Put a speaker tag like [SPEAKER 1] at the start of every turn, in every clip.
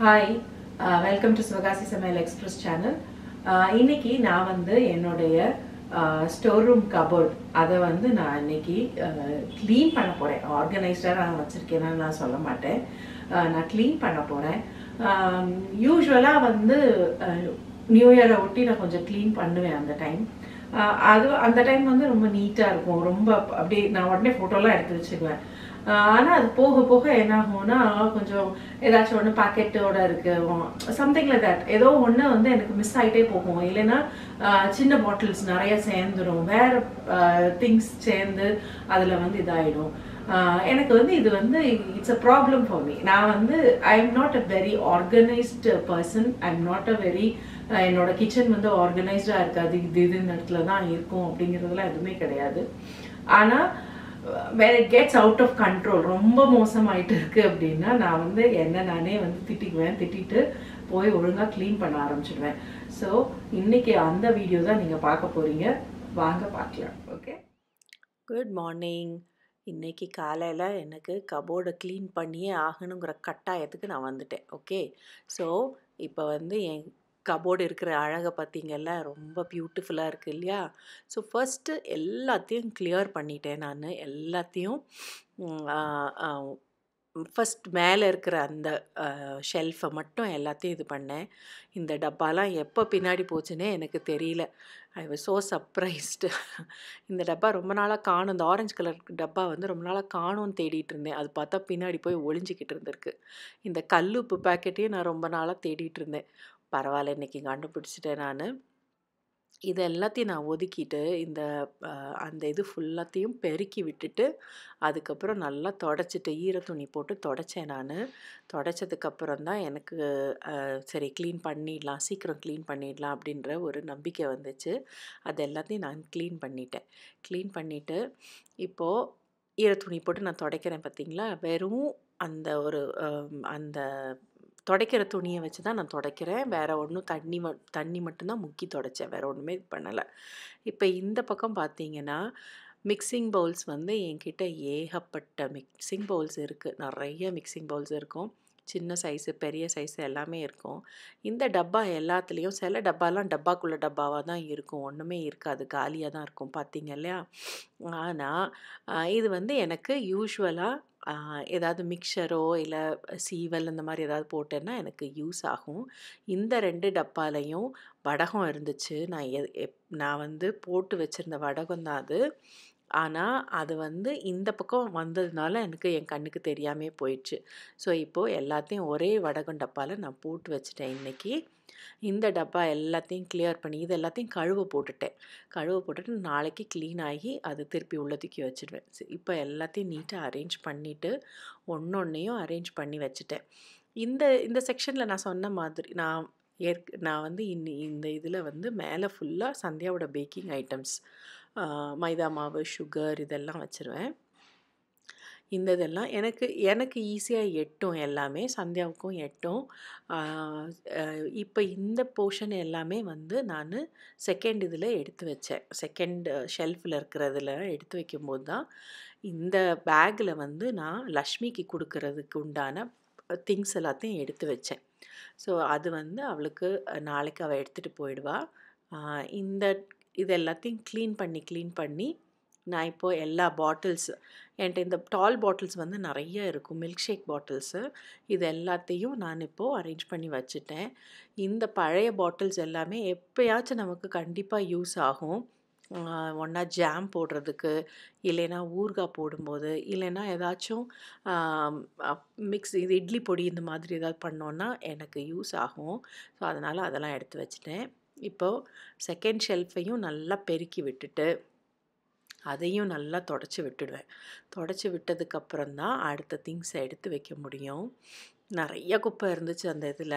[SPEAKER 1] Hi welcome to Sivakasi சமையல் express channel. இன்னைக்கு நான் வந்து என்னுடைய ஸ்டோர் ரூம் கபோர்ட் அதை வந்து நான் இன்னைக்கு க்ளீன் பண்ண போகிறேன். ஆர்கனைஸ்டாக நான் வச்சுருக்கேன்னு நான் சொல்ல மாட்டேன். நான் க்ளீன் பண்ண போகிறேன். யூஸ்வலாக வந்து நியூ இயரை ஒட்டி நான் கொஞ்சம் க்ளீன் பண்ணுவேன். அந்த டைம் வந்து ரொம்ப நீட்டாக இருக்கும். ரொம்ப அப்படியே நான் உடனே ஃபோட்டோலாம் எடுத்து வச்சுக்குவேன். ஆனால் அது போக போக என்ன ஆகும்னா கொஞ்சம் ஏதாச்சும் ஒன்று பாக்கெட்டோட இருக்கு, சம்திங் லைக் தட், ஏதோ ஒன்று வந்து எனக்கு மிஸ் ஆகிட்டே போகும். இல்லைன்னா சின்ன பாட்டில்ஸ் நிறைய சேர்ந்துடும், வேறு திங்ஸ் சேர்ந்து அதில் வந்து இதாகிடும். எனக்கு வந்து இது வந்து it's a problem for me. நான் வந்து I am not a very organised person. I am not a very என்னோட கிச்சன் வந்து ஆர்கனைஸ்டாக இருக்காது, இதுன்னு இடத்துல தான் இருக்கும் அப்படிங்கிறதுலாம் எதுவுமே கிடையாது. ஆனால் when it gets out of control, ரொம்ப மோசமாயிட்டு இருக்கு அப்படின்னா நான் வந்து நானே வந்து திட்டிட்டு போய் ஒழுங்காக க்ளீன் பண்ண ஆரம்பிச்சிடுவேன். ஸோ இன்னைக்கு அந்த வீடியோ தான் நீங்கள் பார்க்க போகிறீங்க. வாங்க பார்க்கலாம். Okay, good morning. இன்னைக்கு காலையில் எனக்கு கபோர்டை க்ளீன் பண்ணியே ஆகணுங்கிற கட்டாயத்துக்கு நான் வந்துட்டேன். ஓகே, ஸோ இப்போ வந்து என் கபோர்டு இருக்கிற அழகை பார்த்தீங்கல்ல, ரொம்ப பியூட்டிஃபுல்லாக இருக்குது இல்லையா? ஸோ ஃபஸ்ட்டு எல்லாத்தையும் கிளியர் பண்ணிட்டேன். நான் எல்லாத்தையும் ஃபஸ்ட் மேலே இருக்கிற அந்த ஷெல்ஃபை மட்டும் எல்லாத்தையும் இது பண்ணேன். இந்த டப்பாலாம் எப்போ பின்னாடி போச்சுன்னே எனக்கு தெரியல. I was so surprised. இந்த டப்பா ரொம்ப நாளாக காணும். இந்த ஆரஞ்சு கலர் டப்பா வந்து ரொம்ப நாளாக காணும்னு தேடிட்டு இருந்தேன். அது பார்த்தா பின்னாடி போய் ஒளிஞ்சிக்கிட்டு இருந்திருக்கு. இந்த கல்லுப்பு பேக்கெட்டையும் நான் ரொம்ப நாளாக தேடிட்டு இருந்தேன். பரவாயில்ல, இன்றைக்கி கண்டுபிடிச்சிட்டேன் நான். இது எல்லாத்தையும் நான் ஒதுக்கிட்டு அந்த இது ஃபுல்லாத்தையும் பெருக்கி விட்டுட்டு அதுக்கப்புறம் நல்லா தொடச்சிட்டு ஈர துணி போட்டு தொடச்சேன். நான் தொடச்சதுக்கப்புறம் தான் எனக்கு சரி க்ளீன் பண்ணிடலாம், சீக்கிரம் க்ளீன் பண்ணிடலாம் அப்படின்ற ஒரு நம்பிக்கை வந்துச்சு. அது எல்லாத்தையும் நான் க்ளீன் பண்ணிவிட்டு இப்போது ஈர துணி போட்டு நான் துடைக்கிறேன். பார்த்திங்களா, வெறும் அந்த துடைக்கிற துணியை வச்சு தான் நான் துடைக்கிறேன். வேறு ஒன்றும் தண்ணி மட்டும்தான் முக்கி துடைச்சேன், வேறு ஒன்றுமே இது பண்ணலை. இப்போ இந்த பக்கம் பார்த்தீங்கன்னா மிக்சிங் பவுல்ஸ் வந்து என்கிட்ட ஏகப்பட்ட மிக்சிங் பவுல்ஸ் இருக்குது. நிறைய மிக்சிங் பவுல்ஸ் இருக்கும், சின்ன சைஸு பெரிய சைஸு எல்லாமே இருக்கும். இந்த டப்பா எல்லாத்துலேயும் சில டப்பாலாம் டப்பாக்குள்ளே டப்பாவாக தான் இருக்கும், ஒன்றுமே இருக்காது, காலியாக தான் இருக்கும். பார்த்தீங்க இல்லையா? ஆனால் இது வந்து எனக்கு யூஸ்வலாக ஏதாவது மிக்சரோ இல்லை சீவல் இந்த மாதிரி ஏதாவது போட்டேன்னா எனக்கு யூஸ் ஆகும். இந்த 2 டப்பாலையும் வடகம் இருந்துச்சு. நான் வந்து போட்டு வச்சுருந்த வடகம் தான் அது. ஆனால் அது வந்து இந்த பக்கம் வந்ததுனால எனக்கு என் கண்ணுக்கு தெரியாமே போயிடுச்சு. ஸோ இப்போது எல்லாத்தையும் ஒரே வடகம் டப்பாவில் நான் போட்டு வச்சுட்டேன். இன்றைக்கி இந்த டப்பா எல்லாத்தையும் கிளியர் பண்ணி இது எல்லாத்தையும் கழுவ போட்டுட்டு நாளைக்கு க்ளீன் ஆகி அது திருப்பி உள்ள தூக்கி வச்சுடுவேன். இப்போ எல்லாத்தையும் நீட்டாக அரேஞ்ச் பண்ணிவிட்டு ஒன்றொன்னையும் அரேஞ்ச் பண்ணி வச்சுட்டேன். இந்த செக்ஷனில் நான் சொன்ன மாதிரி நான் வந்து இந்த இதில் வந்து மேலே ஃபுல்லாக சந்தியாவோட பேக்கிங் ஐட்டம்ஸ், மைதா மாவு, சுகர் இதெல்லாம் வச்சுருவேன். இதெல்லாம் எனக்கு ஈஸியாக எட்டும், எல்லாமே சந்தியாவுக்கும் எட்டும். இப்போ இந்த போர்ஷன் எல்லாமே வந்து நான் செகண்ட் இதில் எடுத்து வச்சேன். செகண்ட் ஷெல்ஃபில் இருக்கிறதுல எடுத்து வைக்கும்போது தான் இந்த பேக்கில் வந்து நான் லக்ஷ்மிக்கு கொடுக்கறதுக்கு உண்டான திங்ஸ் எல்லாத்தையும் எடுத்து வச்சேன். ஸோ அது வந்து அவளுக்கு நாளைக்கு அவள் எடுத்துகிட்டு போயிடுவா. இது எல்லாத்தையும் க்ளீன் பண்ணி நான் இப்போது எல்லா பாட்டில்ஸ், என்கிட்ட இந்த டால் பாட்டில்ஸ் வந்து நிறைய இருக்கும், மில்க் ஷேக் பாட்டில்ஸு, இது எல்லாத்தையும் நான் இப்போது அரேஞ்ச் பண்ணி வச்சுட்டேன். இந்த பழைய பாட்டில்ஸ் எல்லாமே எப்போயாச்சும் நமக்கு கண்டிப்பாக யூஸ் ஆகும். ஒன்றா ஜாம் போடுறதுக்கு, இல்லைன்னா ஊறுகாய் போடும்போது, இல்லைன்னா ஏதாச்சும் இது இட்லி பொடி இந்த மாதிரி ஏதாவது பண்ணோன்னா எனக்கு யூஸ் ஆகும். ஸோ அதனால் அதெல்லாம் எடுத்து வச்சுட்டேன். இப்போது செகண்ட் ஷெல்ஃபையும் நல்லா பெருக்கி விட்டுட்டு அதையும் நல்லா தொடச்சி விட்டதுக்கப்புறம் தான் அடுத்த திங்ஸை எடுத்து வைக்க முடியும். நிறைய குப்பை இருந்துச்சு அந்த இதில்.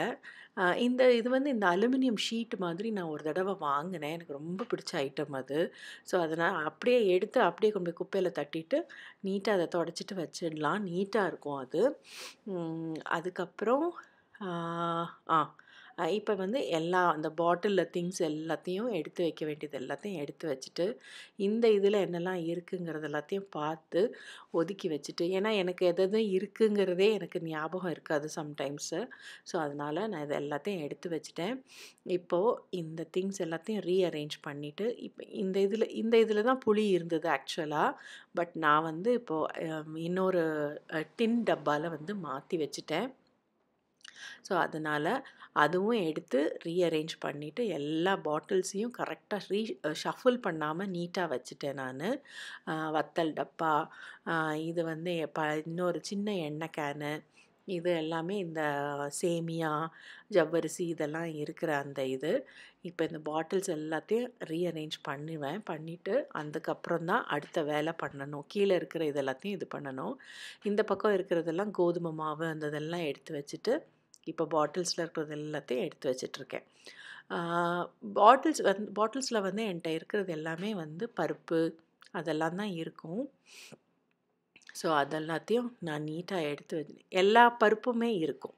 [SPEAKER 1] இது வந்து இந்த அலுமினியம் ஷீட் மாதிரி நான் ஒரு தடவை வாங்கினேன், எனக்கு ரொம்ப பிடிச்ச ஐட்டம் அது. ஸோ அதனால் அப்படியே கொண்டு போய் குப்பையில் தட்டிட்டு நீட்டாக அதை தொடச்சிட்டு வச்சிடலாம், நீட்டாக இருக்கும் அது. அதுக்கப்புறம் இப்போ வந்து எல்லா அந்த பாட்டிலில் திங்ஸ் எல்லாத்தையும் எடுத்து வைக்க வேண்டியது எல்லாத்தையும் எடுத்து வச்சுட்டு, இந்த இதில் என்னெல்லாம் இருக்குங்கிறது எல்லாத்தையும் பார்த்து ஒதுக்கி வச்சுட்டு, ஏன்னா எனக்கு எது எது இருக்குங்கிறதே எனக்கு ஞாபகம் இருக்காது சம்டைம்ஸு. ஸோ அதனால் நான் இது எல்லாத்தையும் எடுத்து வச்சுட்டேன். இப்போது இந்த திங்ஸ் எல்லாத்தையும் ரீஅரேஞ்ச் பண்ணிவிட்டு, இப்போ இந்த இதில் தான் புளி இருந்தது ஆக்சுவலாக. பட் நான் வந்து இப்போது இன்னொரு டின் டப்பாவில் வந்து மாற்றி வச்சுட்டேன். ஸோ அதனால் அதுவும் எடுத்து ரீஅரேஞ்ச் பண்ணிவிட்டு எல்லா பாட்டில்ஸையும் கரெக்டாக ஷஃபில் பண்ணாமல் நீட்டாக வச்சுட்டேன் நான். வத்தல் டப்பா, இது வந்து இன்னொரு சின்ன எண்ணெய் கேனு, இது எல்லாமே இந்த சேமியா, ஜவ்வரிசி இதெல்லாம் இருக்கிற அந்த இது. இப்போ இந்த பாட்டில்ஸ் எல்லாத்தையும் ரீஅரேஞ்ச் பண்ணிவிட்டு அதுக்கப்புறம் தான் அடுத்த வேலை பண்ணணும். கீழே இருக்கிற இது எல்லாத்தையும் இது பண்ணணும். இந்த பக்கம் இருக்கிறதெல்லாம் கோதுமை மாவு அந்த இதெல்லாம் எடுத்து வச்சுட்டு, இப்போ பாட்டில்ஸில் இருக்கிறது எல்லாத்தையும் எடுத்து வச்சிட்ருக்கேன். பாட்டில்ஸில் வந்து என்கிட்ட இருக்கிறது எல்லாமே வந்து பருப்பு அதெல்லாம் தான் இருக்கும். ஸோ அதெல்லாத்தையும் நான் நீட்டாக எடுத்து எல்லா பருப்புமே இருக்கும்.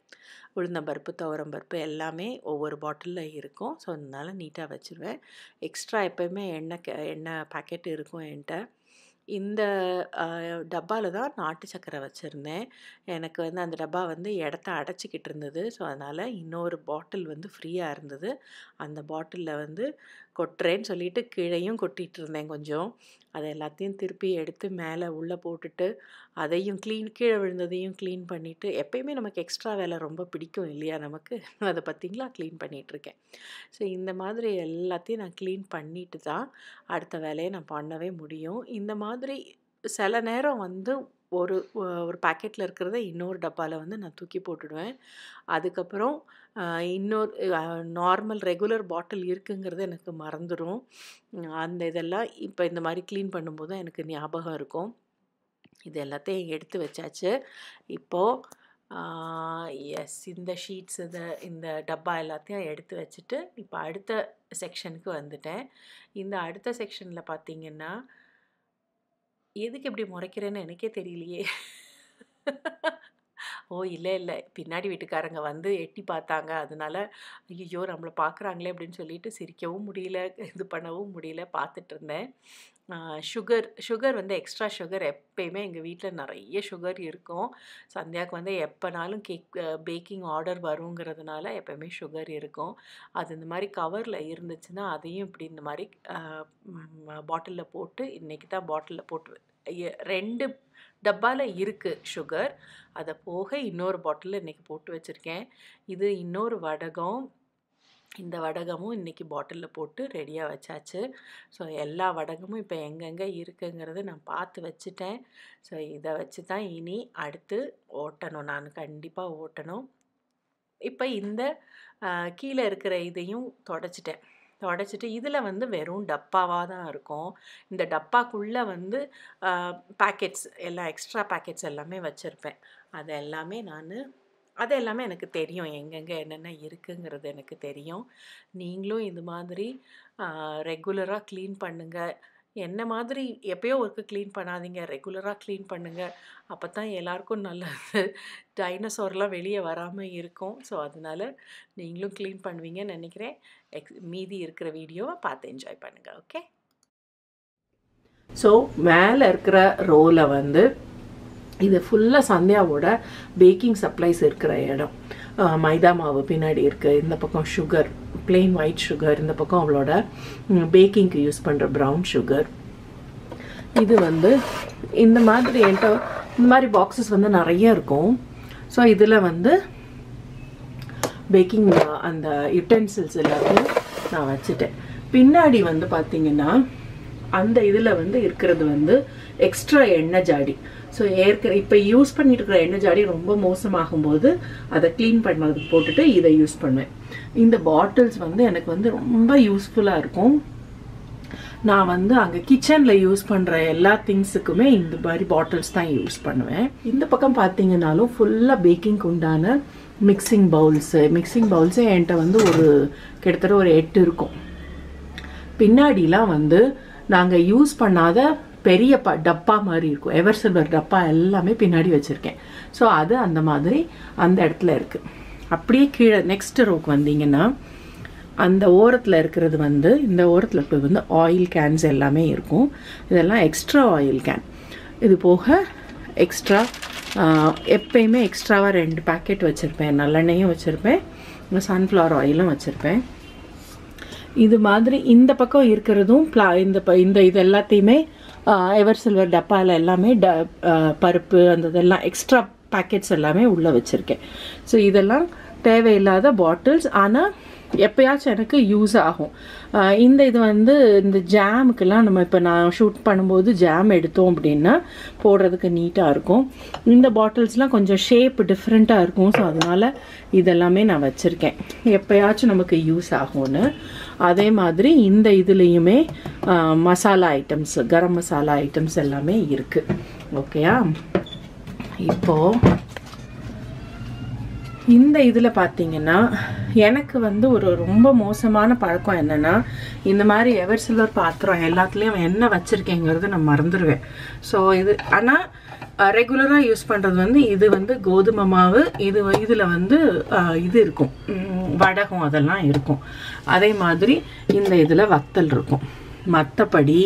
[SPEAKER 1] உளுந்தம்பருப்பு, துவரம்பருப்பு எல்லாமே ஒவ்வொரு பாட்டிலில் இருக்கும். ஸோ அதனால் நீட்டாக வச்சுருவேன். எக்ஸ்ட்ரா எப்போயுமே எண்ணெய் பாக்கெட் இருக்கும் என்கிட்ட. இந்த டப்பாவில் தான் நாட்டு சர்க்கரை வச்சுருந்தேன். எனக்கு வந்து அந்த டப்பா வந்து இடத்த அடைச்சிக்கிட்டு இருந்தது. ஸோ அதனால் இன்னொரு பாட்டில் வந்து ஃப்ரீயாக இருந்தது. அந்த பாட்டிலில் வந்து கொட்டுறேன்னு சொல்லிட்டு கீழேயும் கொட்டிகிட்டு இருந்தேன் கொஞ்சம். அதை எல்லாத்தையும் திருப்பி எடுத்து மேலே உள்ளே போட்டுட்டு அதையும் கீழே விழுந்ததையும் க்ளீன் பண்ணிவிட்டு, எப்பயுமே நமக்கு எக்ஸ்ட்ரா வேலை ரொம்ப பிடிக்கும் இல்லையா நமக்கு, அதை பார்த்திங்களா க்ளீன் பண்ணிகிட்ருக்கேன். ஸோ இந்த மாதிரி எல்லாத்தையும் நான் க்ளீன் பண்ணிட்டு தான் அடுத்த வேலையை நான் பண்ணவே முடியும். இந்த மாதிரி சில நேரம் வந்து ஒரு பாக்கெட்டில் இருக்கிறத இன்னொரு டப்பாவில் வந்து நான் தூக்கி போட்டுடுவேன். அதுக்கப்புறம் இன்னொரு நார்மல் ரெகுலர் பாட்டில் இருக்குங்கிறது எனக்கு மறந்துடும். அந்த இதெல்லாம் இப்போ இந்த மாதிரி க்ளீன் பண்ணும்போது தான் எனக்கு ஞாபகம் இருக்கும். இது எல்லாத்தையும் எடுத்து வச்சாச்சு. இப்போது எஸ், இந்த ஷீட்ஸ் இந்த டப்பா எல்லாத்தையும் எடுத்து வச்சுட்டு இப்போ அடுத்த செக்ஷனுக்கு வந்துட்டேன். இந்த அடுத்த செக்ஷனில் பார்த்திங்கன்னா, எதுக்கு இப்படி முறைக்கிறேன்னு எனக்கே தெரியலையே. ஓ இல்லை பின்னாடி வீட்டுக்காரங்க வந்து எட்டி பார்த்தாங்க. அதனால ஐயோ நம்மளை பார்க்குறாங்களே அப்படின்னு சொல்லிட்டு சிரிக்கவும் முடியல, இது பண்ணவும் முடியல, பார்த்துட்டு இருந்தேன். சுகர் வந்து எக்ஸ்ட்ரா சுகர் எப்பயுமே எங்கள் வீட்டில் நிறைய சுகர் இருக்கும். சந்தியாவுக்கு வந்து எப்போனாலும் பேக்கிங் ஆர்டர் வருங்கிறதுனால எப்போயுமே சுகர் இருக்கும். அது இந்த மாதிரி கவரில் இருந்துச்சுன்னா அதையும் இப்படி இந்த மாதிரி பாட்டிலில் போட்டு, இன்றைக்கி தான் பாட்டிலில் போட்டு 2 டப்பாவில் இருக்குது சுகர். அதை போக இன்னொரு பாட்டிலில் இன்றைக்கி போட்டு வச்சுருக்கேன். இது இன்னொரு வடகம். இந்த வடகமும் இன்றைக்கி பாட்டிலில் போட்டு ரெடியாக வச்சாச்சு. ஸோ எல்லா வடகமும் இப்போ எங்கெங்கே இருக்குங்கிறத நான் பார்த்து வச்சுட்டேன். ஸோ இதை வச்சு தான் இனி அடுத்து ஓட்டணும். நான் கண்டிப்பாக ஓட்டணும். இப்போ இந்த கீழே இருக்கிற இதையும் தொடச்சிட்டு இதில் வந்து வெறும் டப்பாவாக தான் இருக்கும். இந்த டப்பாக்குள்ளே வந்து பேக்கெட்ஸ் எல்லாம் எக்ஸ்ட்ரா பேக்கெட்ஸ் எல்லாமே வச்சுருப்பேன். அது எல்லாமே எனக்கு தெரியும். எங்கெங்கே என்னென்ன இருக்குங்கிறது எனக்கு தெரியும். நீங்களும் இது மாதிரி ரெகுலராக க்ளீன் பண்ணுங்கள். என்ன மாதிரி எப்பயோ ஒருக்கு க்ளீன் பண்ணாதீங்க, ரெகுலராக க்ளீன் பண்ணுங்கள். அப்போ தான் எல்லாருக்கும் நல்லது. டைனோசார்லாம் வெளியே வராமல் இருக்கும். ஸோ அதனால் நீங்களும் க்ளீன் பண்ணுவீங்கன்னு நினைக்கிறேன். மீதி இருக்கிற வீடியோவை பார்த்து என்ஜாய் பண்ணுங்கள். ஓகே. ஸோ மேலே இருக்கிற ரோவில் வந்து இது ஃபுல்லாக சந்தியாவோட பேக்கிங் சப்ளைஸ் இருக்கிற இடம். மைதா மாவு பின்னாடி இருக்குது, இந்த பக்கம் சுகர், பிளெயின் ஒயிட் சுகர், இந்த பக்கம் அவளோட பேக்கிங்க்கு யூஸ் பண்ணுற ப்ரௌன் சுகர். இது வந்து இந்த மாதிரி என்கிட்ட இந்த மாதிரி பாக்ஸஸ் வந்து நிறைய இருக்கும். ஸோ இதில் வந்து பேக்கிங் அந்த யுட்டென்சில்ஸ் எல்லாத்தையும் நான் வச்சுட்டேன். பின்னாடி வந்து பார்த்திங்கன்னா அந்த இதில் வந்து இருக்கிறது வந்து எக்ஸ்ட்ரா எண்ணெய் ஜாடி. ஸோ இப்போ யூஸ் பண்ணிட்டு இருக்கிற எண்ணெய் ஜாடி ரொம்ப மோசமாகும்போது அதை க்ளீன் பண்ணுறதுக்கு போட்டுட்டு இதை யூஸ் பண்ணுவேன். இந்த பாட்டில்ஸ் வந்து எனக்கு வந்து ரொம்ப யூஸ்ஃபுல்லாக இருக்கும். நான் வந்து அங்கே கிச்சனில் யூஸ் பண்ணுற எல்லா திங்ஸுக்குமே இந்த மாதிரி பாட்டில்ஸ் தான் யூஸ் பண்ணுவேன். இந்த பக்கம் பார்த்தீங்கன்னாலும் ஃபுல்லாக பேக்கிங்க்கு உண்டான மிக்சிங் பவுல்ஸே என்கிட்ட வந்து கிட்டத்தட்ட ஒரு 8 இருக்கும். பின்னாடிலாம் வந்து நாங்கள் யூஸ் பண்ணாத பெரிய டப்பா மாதிரி இருக்கும், எவர் சில்வர் டப்பா எல்லாமே பின்னாடி வச்சுருக்கேன். ஸோ அது அந்த மாதிரி அந்த இடத்துல இருக்குது. அப்படியே கீழே நெக்ஸ்ட் ரோக்கு வந்தீங்கன்னா அந்த ஓரத்தில் இருக்கிறது வந்து இந்த ஓரத்தில் இருக்கிறது வந்து ஆயில் கேன்ஸ் எல்லாமே இருக்கும். இதெல்லாம் எக்ஸ்ட்ரா ஆயில் கேன். இது போக எக்ஸ்ட்ரா எப்பயுமே எக்ஸ்ட்ராவாக 2 பேக்கெட் வச்சுருப்பேன். நல்லெண்ணெயும் வச்சுருப்பேன், சன்ஃப்ளவர் ஆயிலும் வச்சுருப்பேன். இது மாதிரி இந்த பக்கம் இருக்கிறதும் இந்த இது எல்லாத்தையுமே எவர் சில்வர் டப்பாவில் எல்லாமே பருப்பு அந்த இதெல்லாம் எக்ஸ்ட்ரா பேக்கெட்ஸ் எல்லாமே உள்ளே வச்சுருக்கேன். ஸோ இதெல்லாம் தேவையில்லாத பாட்டில்ஸ், ஆனால் எப்போயாச்சும் எனக்கு யூஸ் ஆகும். இது வந்து இந்த ஜாமுக்கெல்லாம் நம்ம இப்போ நான் ஷூட் பண்ணும்போது ஜாம் எடுத்தோம் அப்படின்னா போடுறதுக்கு நீட்டாக இருக்கும். இந்த பாட்டில்ஸ்லாம் கொஞ்சம் ஷேப் டிஃப்ரெண்ட்டாக இருக்கும். ஸோ அதனால் இதெல்லாமே நான் வச்சுருக்கேன், எப்போயாச்சும் நமக்கு யூஸ் ஆகும்னு. அதே மாதிரி இந்த இதுலேயுமே மசாலா ஐட்டம்ஸ், கரம் மசாலா ஐட்டம்ஸ் எல்லாமே இருக்குது. ஓகேயா? இப்போது இந்த இதில் பார்த்தீங்கன்னா எனக்கு வந்து ஒரு ரொம்ப மோசமான பழக்கம் என்னென்னா, இந்த மாதிரி எவர் சில்வர் பாத்திரம் எல்லாத்துலேயும் என்ன வச்சுருக்கேங்கிறது நான் மறந்துடுவேன். ஸோ இது ஆனால் ரெகுலராக யூஸ் பண்ணுறது வந்து இது வந்து கோதுமை மாவு, இதில் வந்து இது இருக்கும், வடகம் அதெல்லாம் இருக்கும். அதே மாதிரி இந்த இதில் வத்தல் இருக்கும். மற்றபடி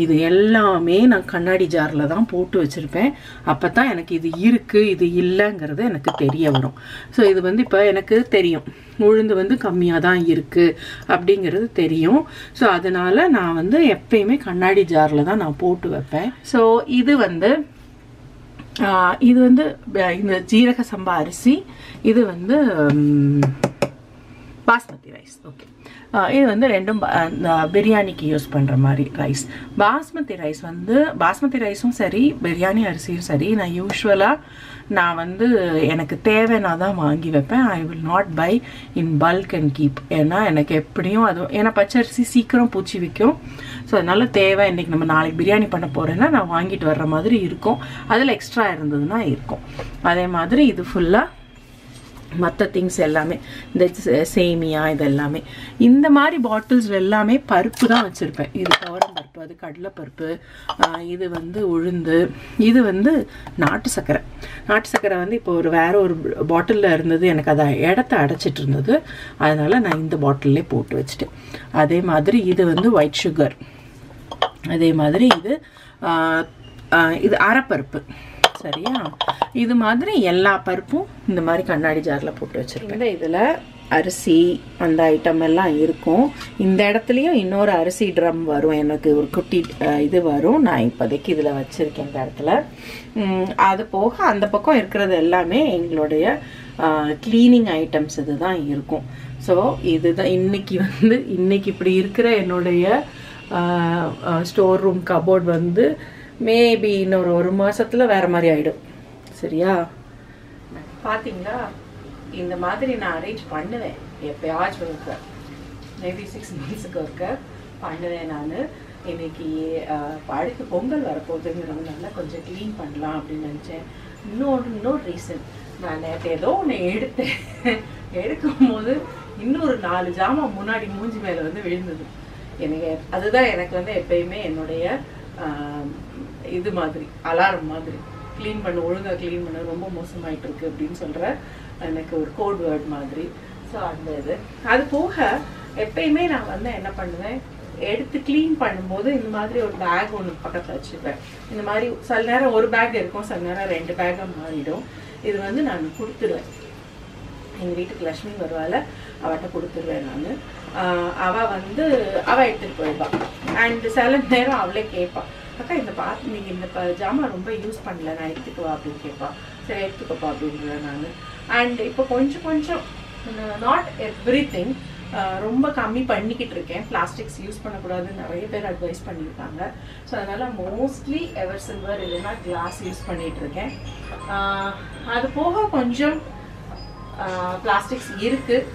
[SPEAKER 1] இது எல்லாமே நான் கண்ணாடி ஜாரில் தான் போட்டு வச்சுருப்பேன். அப்போ தான் எனக்கு இது இருக்குது இது இல்லைங்கிறது எனக்கு தெரிய வரும். ஸோ இது வந்து இப்போ எனக்கு தெரியும், உளுந்து வந்து கம்மியாக தான் இருக்குது அப்படிங்கிறது தெரியும். ஸோ அதனால் நான் வந்து எப்பயுமே கண்ணாடி ஜாரில் தான் நான் போட்டு வைப்பேன். ஸோ இது வந்து இந்த ஜீரக சம்பா அரிசி, இது வந்து பாஸ்மதி ரைஸ். ஓகே, இது வந்து ரெண்டும் பிரியாணிக்கு யூஸ் பண்ணுற மாதிரி ரைஸ். பாஸ்மதி ரைஸ் வந்து பாஸ்மதி ரைஸும் சரி பிரியாணி அரிசியும் சரி நான் யூஸ்வலாக நான் வந்து எனக்கு தேவைன்னா தான் வாங்கி வைப்பேன். I will not buy in bulk and keep. ஏன்னா எனக்கு எப்படியும் ஏன்னா பச்சரிசி சீக்கிரம் பூச்சி வைக்கும். ஸோ அதனால் தேவை, இன்றைக்கி நம்ம நாளைக்கு பிரியாணி பண்ண போகிறேன்னா நான் வாங்கிட்டு வர்ற மாதிரி இருக்கும். அதில் எக்ஸ்ட்ரா இருந்ததுன்னா இருக்கும். அதே மாதிரி இது ஃபுல்லாக மற்ற திங்ஸ் எல்லாமே, இந்த சேமியா இது எல்லாமே இந்த மாதிரி பாட்டில்ஸ் எல்லாமே பருப்பு தான் வச்சுருப்பேன். இது துவரம் பருப்பு, அது கடலைப்பருப்பு, இது வந்து உளுந்து, இது வந்து நாட்டு சர்க்கரை. நாட்டு சர்க்கரை வந்து இப்போ வேறு ஒரு பாட்டிலில் இருந்தது, எனக்கு அதை இடத்த அடைச்சிட்டு இருந்தது, அதனால் நான் இந்த பாட்டிலே போட்டு வச்சுட்டேன். அதே மாதிரி இது வந்து ஒயிட் சுகர். அதே மாதிரி இது அரைப்பருப்பு. சரியா? இது மாதிரி எல்லா பருப்பும் இந்த மாதிரி கண்ணாடி ஜாரில் போட்டு வச்சுருக்கேன். இந்த இதில் அரிசி அந்த ஐட்டம் எல்லாம் இருக்கும். இந்த இடத்துலையும் இன்னொரு அரிசி ட்ரம் வரும், எனக்கு ஒரு குட்டி இது வரும். நான் இப்போதைக்கு இதில் வச்சுருக்கேன் இந்த இடத்துல. அது போக அந்த பக்கம் இருக்கிறது எல்லாமே எங்களுடைய க்ளீனிங் ஐட்டம்ஸ் இது தான் இருக்கும். ஸோ இதுதான் இன்னைக்கு இப்படி இருக்கிற என்னுடைய ஸ்டோர் ரூம் கபோர்ட் வந்து மேபி இன்னொரு 1 மாதத்தில் வேறு மாதிரி ஆகிடும். சரியா? பார்த்தீங்களா, இந்த மாதிரி நான் அரேஞ்ச் பண்ணுவேன் எப்போயாச்சும் இருக்க, மேபி 6 monthsக்கு இருக்க பண்ணுவேன் நான். இன்னைக்கு அடுத்து பொங்கல் வரப்போகுதுங்கிறதுனால கொஞ்சம் க்ளீன் பண்ணலாம் அப்படின்னு நினச்சேன். இன்னொரு ரீசன், நான் நேற்று ஏதோ ஒன்று எடுக்கும் போது இன்னொரு 4 ஜாமான் முன்னாடி மூஞ்சி மேலே வந்து விழுந்தது. அதுதான் எனக்கு வந்து எப்பயுமே என்னுடைய இது மாதிரி அலாரம் மாதிரி, ஒழுங்காக க்ளீன் பண்ண ரொம்ப மோசமாயிட்டு இருக்கு அப்படின்னு சொல்கிற எனக்கு ஒரு கோட் வேர்ட் மாதிரி. ஸோ அந்த இது அது போக எப்பயுமே நான் வந்து என்ன பண்ணுவேன், எடுத்து க்ளீன் பண்ணும்போது இந்த மாதிரி ஒரு பேக் ஒன்று பக்கத்தில் வச்சுப்பேன். இந்த மாதிரி சில நேரம் ஒரு பேக் இருக்கும், சில நேரம் 2 பேக்காக மாறிடும். இது வந்து நான் கொடுத்துருவேன். எங்கள் வீட்டுக்கு லக்ஷ்மி வருவாள், அவட்ட கொடுத்துருவேன் நான். அவள் எடுத்துகிட்டு போயிடுவாள். அண்ட் சில நேரம் அவளே கேட்பாள், அக்கா நீங்கள் இந்த ஜாமான் ரொம்ப யூஸ் பண்ணல, நான் எடுத்துக்குவா அப்படின்னு கேட்பாள். சரி எடுத்துக்கப்பா அப்படின்றேன் நான். அண்ட் இப்போ கொஞ்சம் நாட் எவ்ரிதிங் ரொம்ப கம்மி பண்ணிக்கிட்டு இருக்கேன். பிளாஸ்டிக்ஸ் யூஸ் பண்ணக்கூடாதுன்னு நிறைய பேர் அட்வைஸ் பண்ணியிருக்காங்க. ஸோ அதனால் மோஸ்ட்லி எவர் சில்வர் இல்லைன்னா கிளாஸ் யூஸ் பண்ணிகிட்ருக்கேன். அது போக கொஞ்சம் பிளாஸ்டிக்ஸ் இருக்குது,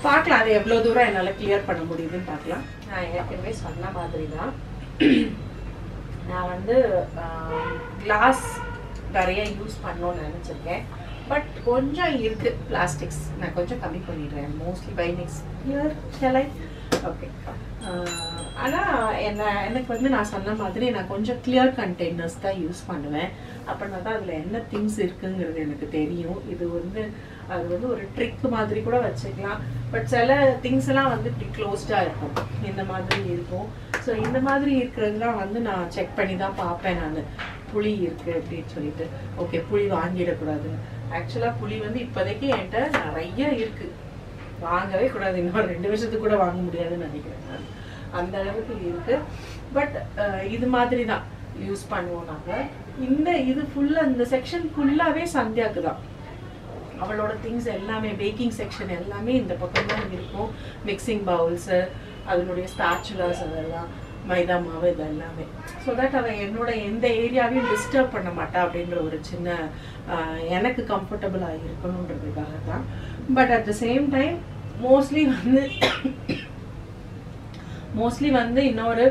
[SPEAKER 1] பார்க்கலாம் அது எவ்வளோ தூரம் என்னால் கிளியர் பண்ண முடியுதுன்னு பார்க்கலாம். நான் ஏற்கனவே சொன்ன மாதிரி தான் நான் வந்து கிளாஸ் நிறைய யூஸ் பண்ணணும்னு நினச்சிருக்கேன். பட் கொஞ்சம் இருக்குது பிளாஸ்டிக்ஸ், நான் கொஞ்சம் கம்மி பண்ணிடுறேன். Mostly by next year shall I? Okay, ஆனால் எனக்கு வந்து நான் சொன்ன மாதிரி நான் கொஞ்சம் கிளியர் கண்டெய்னர்ஸ் தான் யூஸ் பண்ணுவேன். அப்படின்னா தான் அதில் என்ன திங்ஸ் இருக்குங்கிறது எனக்கு தெரியும். இது வந்து அது வந்து ஒரு ட்ரிக் மாதிரி கூட வச்சுக்கலாம். பட் சில திங்ஸ் எல்லாம் வந்து இப்படி க்ளோஸ்டாக இருக்கும், இந்த மாதிரி இருக்கும். ஸோ இந்த மாதிரி இருக்கிறதுலாம் வந்து நான் செக் பண்ணி தான் பார்ப்பேன். நான் புளி இருக்குது அப்படின்னு சொல்லிட்டு, ஓகே புளி வாங்கிடக்கூடாது. ஆக்சுவலாக புளி வந்து இப்போதைக்கு என்கிட்ட நிறைய இருக்குது, வாங்கவே கூடாது. இன்னும் 2 வருஷத்துக்கு கூட வாங்க முடியாதுன்னு நினைக்கிறேன் நான், அந்த அளவுக்கு இருக்கு. பட் இது மாதிரி தான் யூஸ் பண்ணுவோம் நாங்கள். இது ஃபுல்லாக இந்த செக்ஷன் ஃபுல்லாகவே சந்தியாவுக்கு தான். அவளோட திங்ஸ் எல்லாமே, பேக்கிங் செக்ஷன் எல்லாமே இந்த பக்கம் தான் இருக்கும். மிக்சிங் பவுல்ஸு, அதனுடைய ஸ்பேச்சுலாஸ், அதெல்லாம் மைதா மாவு, இது எல்லாமே. ஸோ தட் அவள் என்னோட எந்த ஏரியாவையும் டிஸ்டர்ப் பண்ண மாட்டா அப்படின்ற ஒரு சின்ன எனக்கு கம்ஃபர்டபுளாக இருக்கணுன்றதுக்காக தான். But at the same time mostly வந்து இன்னொரு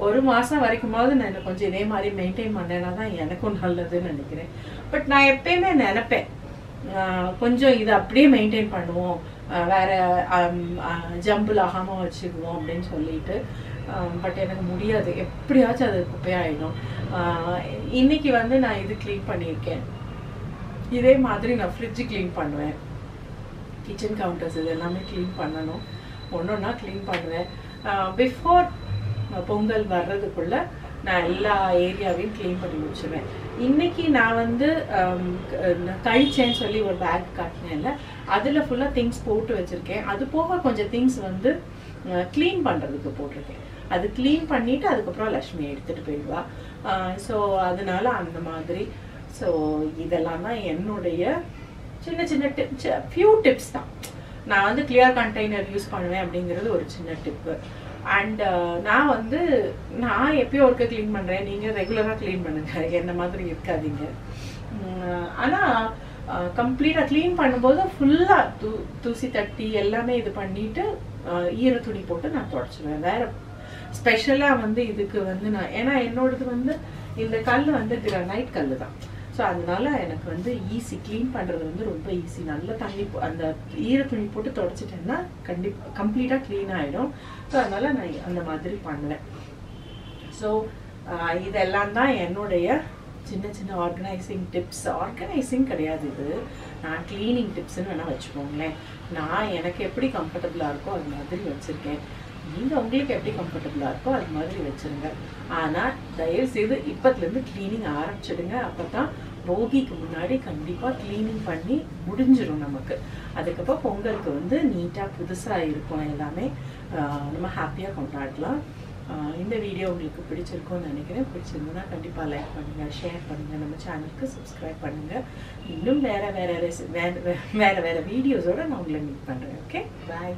[SPEAKER 1] 1 மாதம் வரைக்குமாவது நான் கொஞ்சம் இதே மாதிரி மெயின்டைன் பண்ணேன்னா தான் எனக்கும் நல்லதுன்னு நினைக்கிறேன். பட் நான் எப்பயுமே நினைப்பேன் கொஞ்சம் இதை அப்படியே மெயின்டைன் பண்ணுவோம், வேற ஜம்பிள் ஆகாமல் வச்சுக்குவோம் அப்படின்னு சொல்லிட்டு. பட் எனக்கு முடியாது, எப்படியாச்சும் அது குப்பையாயிடும். இன்னைக்கு வந்து நான் இது க்ளீன் பண்ணியிருக்கேன். இதே மாதிரி நான் ஃப்ரிட்ஜு க்ளீன் பண்ணுவேன், கிச்சன் கவுண்டர்ஸ் இது எல்லாமே க்ளீன் பண்ணணும். ஒன்றா க்ளீன் பண்ணுவேன். பிஃபோர் பொங்கல் வர்றதுக்குள்ளே நான் எல்லா ஏரியாவையும் க்ளீன் பண்ணி முடிச்சுருவேன். இன்றைக்கி நான் வந்து கழிச்சேன்னு சொல்லி ஒரு பேக் காட்டினேன்ல, அதில் ஃபுல்லாக திங்ஸ் போட்டு வச்சுருக்கேன். அது போக கொஞ்சம் திங்ஸ் வந்து க்ளீன் பண்ணுறதுக்கு போட்டிருக்கேன். அது க்ளீன் பண்ணிவிட்டு அதுக்கப்புறம் லக்ஷ்மி எடுத்துகிட்டு போயிடுவா. ஸோ அதனால அந்த மாதிரி. ஸோ இதெல்லாம் தான் என்னுடைய சின்ன சின்ன ஃபியூ டிப்ஸ் தான். நான் வந்து கிளியர் கண்டெய்னர் யூஸ் பண்ணுவேன் அப்படிங்கிறது ஒரு சின்ன டிப்பு. அண்ட் நான் எப்பயோ ஒருக்க க்ளீன் பண்ணுறேன், நீங்கள் ரெகுலராக க்ளீன் பண்ணுங்கள், என்ன மாதிரி இருக்காதீங்க. ஆனால் கம்ப்ளீட்டாக க்ளீன் பண்ணும்போது ஃபுல்லாக தூசி தட்டி எல்லாமே இது பண்ணிவிட்டு ஈர துணி போட்டு நான் தொடச்சிடுவேன். வேறு ஸ்பெஷலாக வந்து இதுக்கு வந்து ஏன்னா என்னோடது வந்து இந்த கல் வந்து கிரானைட் கல் தான். ஸோ அதனால எனக்கு வந்து ஈஸி, க்ளீன் பண்ணுறது வந்து ரொம்ப ஈஸி. நல்ல தண்ணி அந்த ஈர துணி போட்டு தொடச்சிட்டேன்னா கம்ப்ளீட்டாக க்ளீன் ஆகிடும். ஸோ அதனால் நான் அந்த மாதிரி பண்ணுவேன். ஸோ இதெல்லாம் தான் என்னுடைய சின்ன சின்ன ஆர்கனைசிங் டிப்ஸ். ஆர்கனைசிங் கிடையாது இது, நான் க்ளீனிங் டிப்ஸ்ன்னு வேணால் வச்சுக்கோங்களேன். நான் எனக்கு எப்படி கம்ஃபர்டபுளாக இருக்கோ அது மாதிரி வச்சுருக்கேன். நீங்கள் உங்களுக்கு எப்படி கம்ஃபர்டபுளாக இருக்கோ அது மாதிரி வச்சுருங்க. ஆனால் தயவுசெய்து இப்போத்துலேருந்து க்ளீனிங் ஆரம்பிச்சிடுங்க. அப்போ தான் போகிக்கு முன்னாடி கண்டிப்பாக க்ளீனிங் பண்ணி முடிஞ்சிடும் நமக்கு. அதுக்கப்புறம் பொங்கலுக்கு வந்து நீட்டாக புதுசாக இருக்கும், எல்லாமே நம்ம ஹாப்பியாக கொண்டாடலாம். இந்த வீடியோ உங்களுக்கு பிடிச்சிருக்கும்னு நினைக்கிறேன். பிடிச்சிருந்ததுன்னா கண்டிப்பாக லைக் பண்ணுங்கள், ஷேர் பண்ணுங்கள், நம்ம சேனலுக்கு சப்ஸ்கிரைப் பண்ணுங்கள். இன்னும் வேறு வீடியோஸோடு நான் உங்களை மீட் பண்ணுறேன். ஓகே, பாய்.